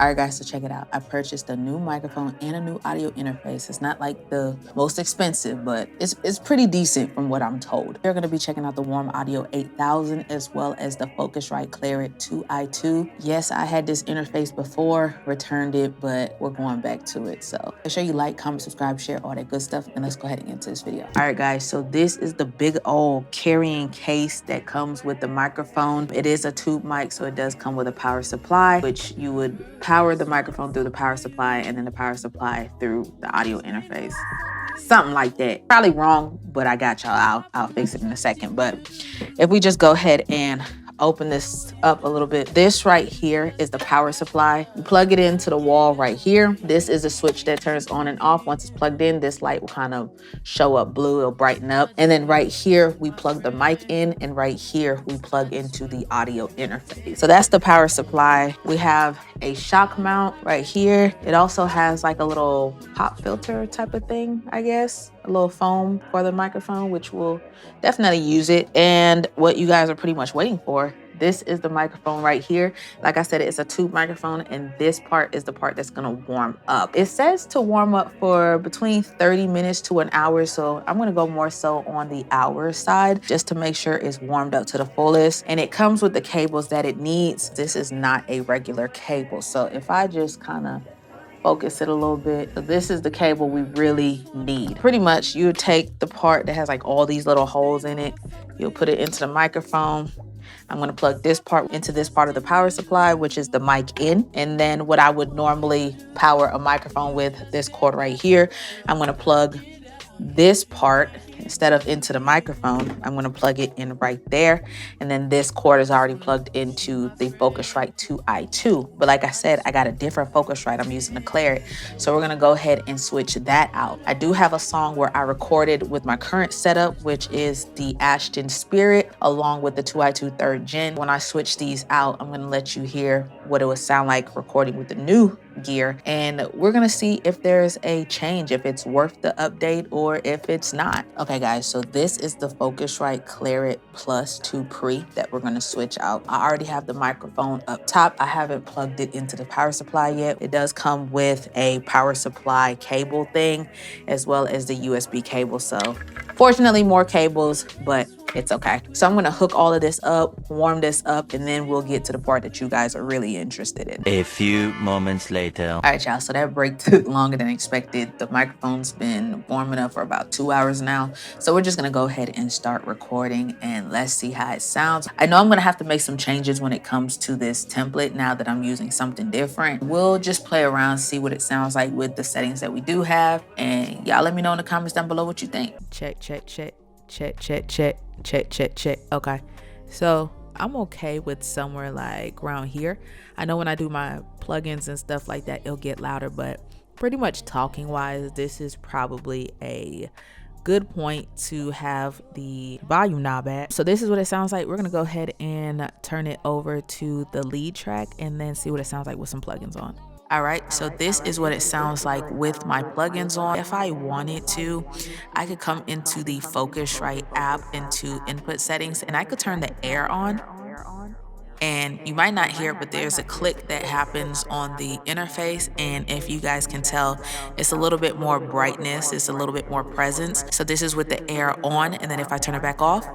All right, guys, so check it out. I purchased a new microphone and a new audio interface. It's not like the most expensive, but it's pretty decent from what I'm told. We're gonna be checking out the Warm Audio 8000 as well as the Focusrite Claret 2i2. Yes, I had this interface before, returned it, but we're going back to it. So make sure you like, comment, subscribe, share, all that good stuff, and let's go ahead and get into this video. All right, guys, so this is the big old carrying case that comes with the microphone. It is a tube mic, so it does come with a power supply, which you would power the microphone through the power supply and then the power supply through the audio interface. Something like that. Probably wrong, but I got y'all. I'll fix it in a second. But if we just go ahead and open this up a little bit. This right here is the power supply. You plug it into the wall right here. This is a switch that turns on and off. Once it's plugged in, this light will kind of show up blue, it'll brighten up. And then right here, we plug the mic in, and right here, we plug into the audio interface. So that's the power supply. We have a shock mount right here. It also has like a little pop filter type of thing, I guess. A little foam for the microphone, which will definitely use it. And what you guys are pretty much waiting for, this is the microphone right here. Like I said, it's a tube microphone, and this part is the part that's gonna warm up. It says to warm up for between 30 minutes to an hour, so I'm gonna go more so on the hour side just to make sure it's warmed up to the fullest. And it comes with the cables that it needs. This is not a regular cable. So if I just kind of focus it a little bit. So this is the cable we really need. Pretty much you take the part that has like all these little holes in it. You'll put it into the microphone. I'm gonna plug this part into this part of the power supply, which is the mic in. And then what I would normally power a microphone with, this cord right here, I'm gonna plug this part instead of into the microphone. I'm going to plug it in right there. And then this cord is already plugged into the Focusrite 2i2. But like I said, I got a different Focusrite. I'm using the Claret. So we're going to go ahead and switch that out. I do have a song where I recorded with my current setup, which is the Ashton Spirit, along with the 2i2 3rd Gen. When I switch these out, I'm going to let you hear what it would sound like recording with the new gear, and we're gonna see if there's a change, if it's worth the update or if it's not. Okay guys, so this is the Focusrite Claret Plus 2 Pre that we're gonna switch out. I already have the microphone up top. I haven't plugged it into the power supply yet. It does come with a power supply cable thing as well as the USB cable, so fortunately more cables, but it's okay. So I'm gonna hook all of this up, warm this up, and then we'll get to the part that you guys are really interested in. A few moments later. All right, y'all, so that break took longer than expected. The microphone's been warming up for about 2 hours now. So we're just gonna go ahead and start recording, and let's see how it sounds. I know I'm gonna have to make some changes when it comes to this template now that I'm using something different. We'll just play around, see what it sounds like with the settings that we do have. And y'all let me know in the comments down below what you think. Check, check, check, check, check, check. Check, check, check. Okay, so I'm okay with somewhere like around here. I know when I do my plugins and stuff like that, it'll get louder, but pretty much talking wise, this is probably a good point to have the volume knob at. So this is what it sounds like. We're gonna go ahead and turn it over to the lead track and then see what it sounds like with some plugins on. All right, so this is what it sounds like with my plugins on. If I wanted to, I could come into the Focusrite app into input settings, and I could turn the air on. And you might not hear it, but there's a click that happens on the interface. And if you guys can tell, it's a little bit more brightness, it's a little bit more presence. So this is with the air on, and then if I turn it back off,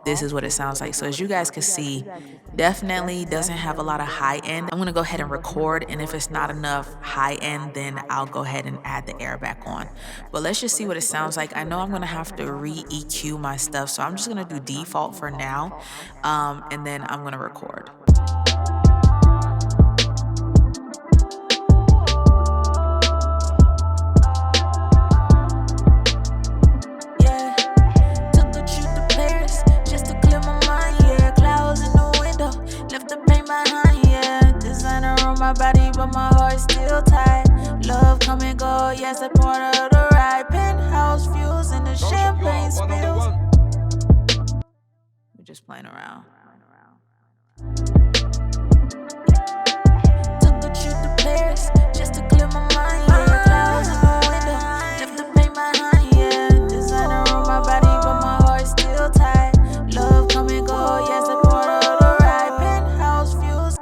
this is what it sounds like. So as you guys can see, definitely doesn't have a lot of high end. I'm gonna go ahead and record, and if it's not enough high end, then I'll go ahead and add the air back on. But let's just see what it sounds like. I know I'm gonna have to re-EQ my stuff, so I'm just gonna do default for now, and then I'm gonna record. My body, but my heart still tight. Love come and go, yes, a part of the ride. Penthouse views and the champagne spills. We're just playing around. Took a trip to Paris just to clear my mind. Yeah, clouds in the window, left the pain behind. Yeah, designer on my body, but my heart still tight. Love come and go, yes, a part of the ride. Penthouse views.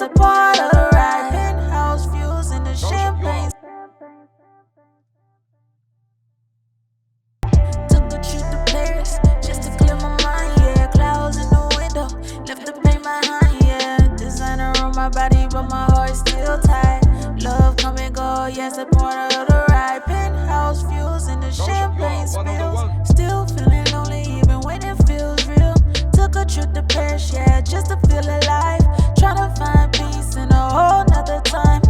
a part of the ride. Penthouse views in the champagne. Took a trip to Paris just to clear my mind, yeah. Clouds in the window, left the pain behind, yeah. Designer on my body, but my heart still tight. Love come and go, yes, a part of the ride. Penthouse views in the champagne spills. Still feeling lonely even when it feels real. Took a trip to Paris, yeah, just to feel alive. Tryna find peace in a whole nother time.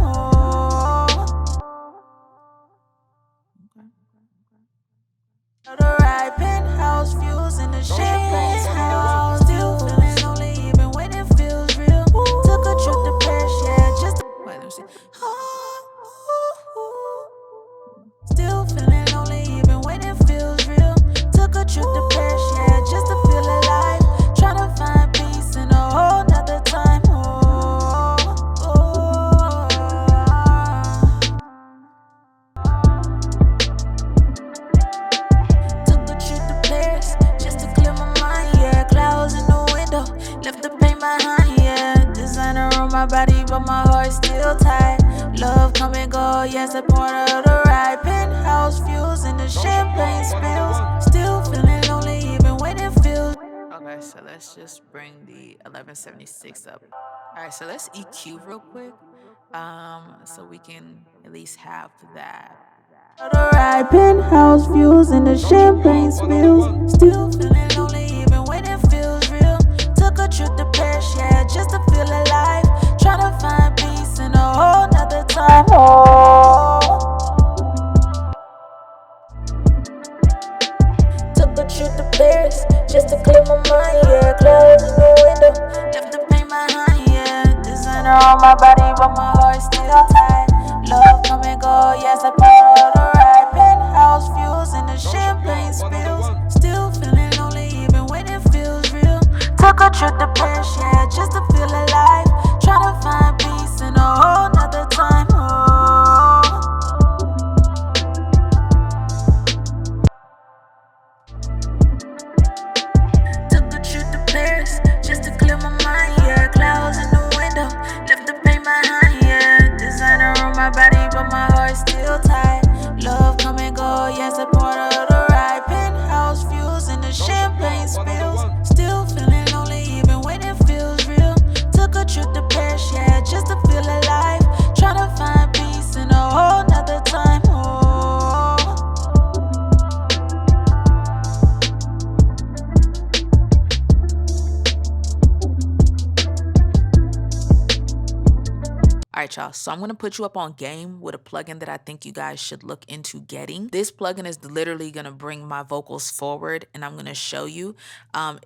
The right penthouse views in the champagne house. Still feeling lonely even when it feels real. Took a trip to Paris, yeah, just to wait, let me see. Still feeling lonely even when it feels real. Took a trip to Paris, yeah, just to feel alive. Tryna find peace in a whole nother time. Took a trip to Paris just to clear my mind, yeah. Clouds in the window, left the pain behind, yeah. Designer on my body, but my heart still tight. Love come and go, yes, a part of the ride. Penthouse views in the champagne spills. Still feeling lonely even when it feels. Okay, so let's just bring the 1176 up. All right, so let's EQ real quick, so we can at least have that. The right penthouse views in the champagne spills. Still feeling lonely even when it feels real. Took a trip to Paris, yeah, just to feel alive. Tryna find peace in a whole nother time. Took a trip to Paris just to clear my mind, yeah. Clouds in the window, left the pain behind, yeah. Designer on my body, but my heart still tight. Love come and go, yes, a part of the ride. Penthouse views in the champagne spills. Still feeling lonely even when it feels real. Took a trip to Paris, yeah, just to feel alive. Tryna find peace in a whole nother time. Took a trip to Paris just to clear my mind, yeah. Clouds in the window, left the pain behind, yeah. Designer on my body, but my heart still tight. Love come and go, yes, a part of the ride. Penthouse views in the champagne spills. Still feeling lonely even when it feels real. Took a trip to Paris, yeah, just to feel alive. Tryna find peace in a whole nother time. Alright, y'all, so I'm going to put you up on game with a plugin that I think you guys should look into getting. This plugin is literally going to bring my vocals forward, and I'm going to show you.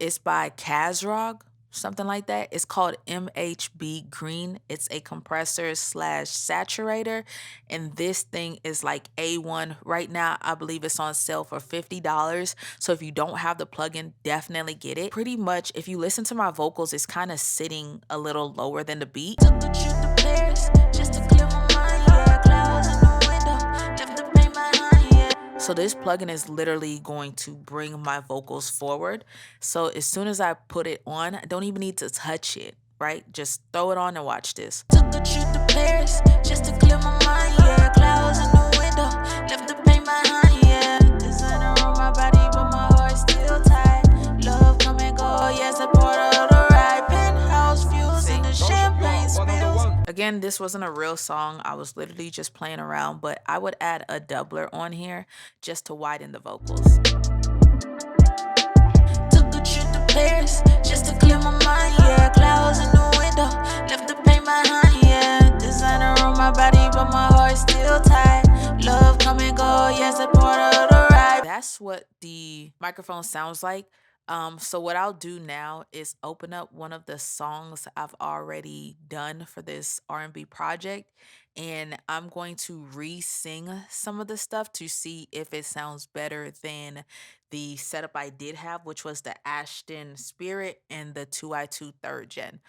It's by Kazrog, something like that. It's called MHB Green. It's a compressor slash saturator, and this thing is like A1. Right now, I believe it's on sale for $50. So if you don't have the plugin, definitely get it. Pretty much, if you listen to my vocals, it's kind of sitting a little lower than the beat. Took the trip to Paris just to clear my mind, yeah. Clouds in the window, left the pain behind, yeah. So this plugin is literally going to bring my vocals forward. So as soon as I put it on, I don't even need to touch it, right? Just throw it on and watch this. Took a trip to Paris just to clear my mind, yeah. Clouds in the window, left the pain behind, yeah. Designer on my body, but my heart still tight. Love come and go, yes, a part of the ride. Penthouse views in the champagne spills. Again, this wasn't a real song. I was literally just playing around, but I would add a doubler on here just to widen the vocals. Took a trip to Paris just to clear my mind, yeah. Clouds in the window, left the pain behind, yeah. Designer on my body, but my heart still tight. Love come and go, yes, a part of the ride. That's what the microphone sounds like. So what I'll do now is open up one of the songs I've already done for this R&B project, and I'm going to re-sing some of the stuff to see if it sounds better than the setup I did have, which was the Ashton Spirit and the 2i2 3rd Gen.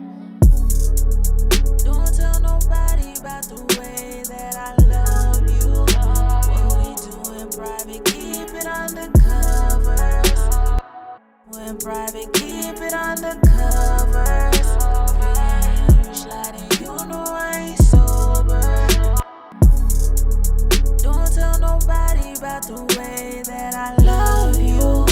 Don't tell nobody about the way that I love you. What we do in private, keep it undercover. When private, keep it under covers. 3 a.m. you sliding, you about the way that I love you.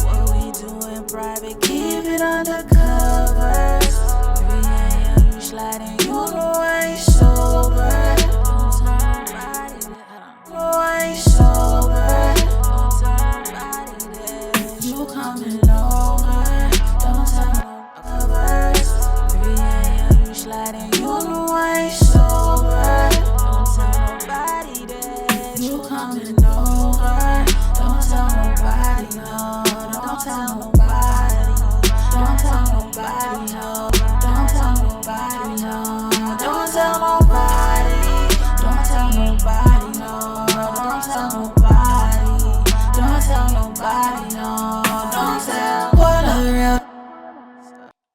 What we do in private, keep it under covers. 3 a.m. you sliding, you know I ain't sober. Don't tell nobody that. You know I ain't sober. Don't tell nobody that you coming over. Don't tell nobody. 3 a.m. you sliding, you know I ain't sober. Don't tell nobody that you coming over. Don't tell nobody, no. Don't tell nobody. Don't tell nobody, no. Don't tell nobody, no. Don't tell nobody. Don't tell nobody, no. Don't tell nobody. Don't tell nobody, no. Don't tell what a real.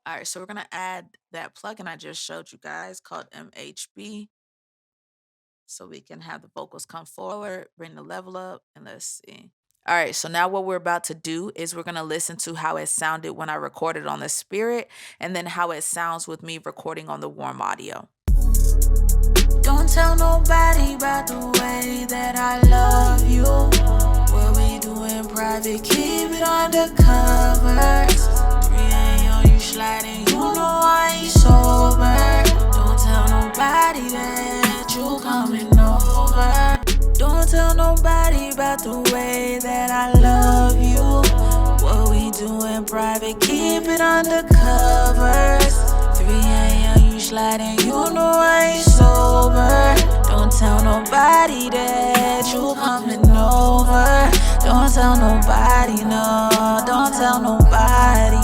All right, so we're gonna add that plugin I just showed you guys called MHB, so we can have the vocals come forward, bring the level up, and let's see. All right, so now what we're about to do is we're gonna listen to how it sounded when I recorded on the Spirit, and then how it sounds with me recording on the Warm Audio. Don't tell nobody about the way that I love you. What we do in private, keep it under covers. 3 a.m. you sliding, you know I ain't sober. Don't tell nobody that you coming over. Don't tell nobody about the way that I love you. What we do in private, keep it under covers. 3 a.m. you sliding, you know I ain't sober. Don't tell nobody that you coming over. Don't tell nobody, no. Don't tell nobody.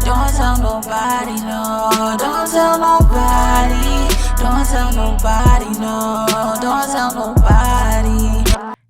Don't tell nobody, no. Don't tell nobody. Don't tell nobody, no. Don't tell nobody.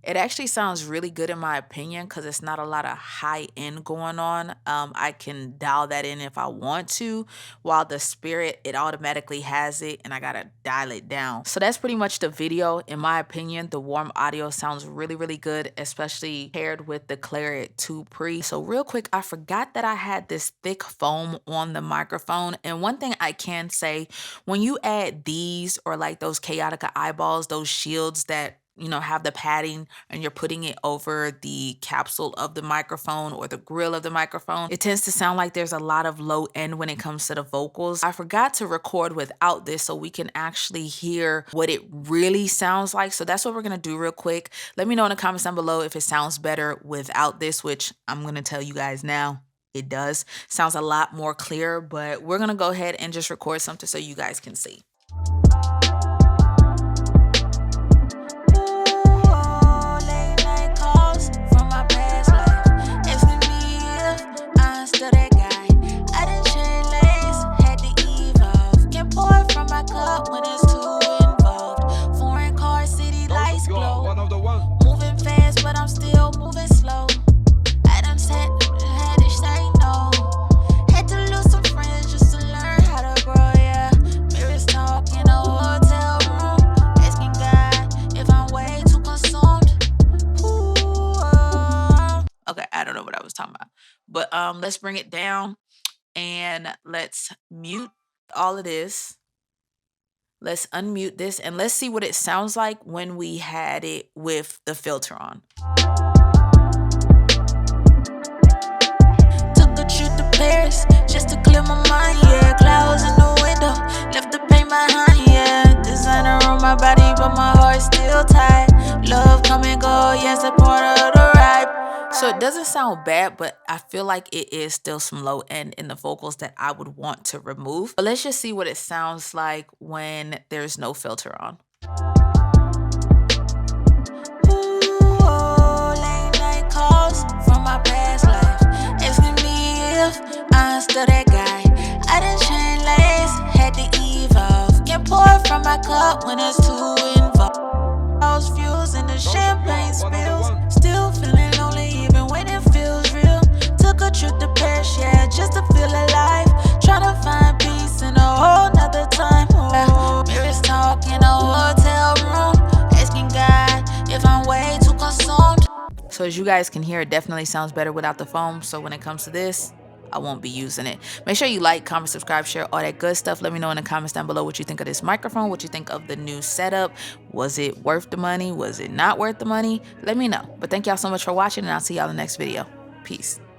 It actually sounds really good in my opinion because it's not a lot of high end going on. I can dial that in if I want to, while the Spirit, it automatically has it and I gotta dial it down. So that's pretty much the video. In my opinion, the Warm Audio sounds really, really good, especially paired with the Claret 2 Pre. So real quick, I forgot that I had this thick foam on the microphone. And one thing I can say, when you add these or like those Chaotica eyeballs, those shields that have the padding, and you're putting it over the capsule of the microphone or the grill of the microphone, it tends to sound like there's a lot of low end when it comes to the vocals. I forgot to record without this so we can actually hear what it really sounds like. So that's what we're gonna do real quick. Let me know in the comments down below if it sounds better without this, which I'm gonna tell you guys now. It does. Sounds a lot more clear, but we're gonna go ahead and just record something so you guys can see. When it's too involved, foreign car, city lights glow. Moving fast, but I'm still moving slow. I done said, had to say no. Had to lose some friends just to learn how to grow, yeah. Mirrors talk in a hotel room, asking God if I'm way too consumed. Okay, I don't know what I was talking about, but let's bring it down and let's mute all of this. Let's unmute this and let's see what it sounds like when we had it with the filter on. Took a trip to Paris just to clear my mind, yeah. Clouds in the window, left the pain behind, yeah. Designer on my body, but my heart's still tight. Love come and go, yes, a part of the ride. So it doesn't sound bad, but I feel like it is still some low end in the vocals that I would want to remove. But let's just see what it sounds like when there's no filter on. Ooh, late night calls from my past life, asking me if I'm still that guy. I done changed lanes, had to evolve. Get poured from my cup when it's too involved. Those views and the champagne spills, still feeling lonely even when it feels real. Took a trip to Paris, yeah, just to feel alive. Trying to find peace in a whole nother time. Mirrors talk in a hotel room, asking God if I'm way too consumed. So as you guys can hear, it definitely sounds better without the foam. So when it comes to this, I won't be using it. Make sure you like, comment, subscribe, share, all that good stuff. Let me know in the comments down below what you think of this microphone, what you think of the new setup. Was it worth the money? Was it not worth the money? Let me know. But thank y'all so much for watching, and I'll see y'all in the next video. Peace.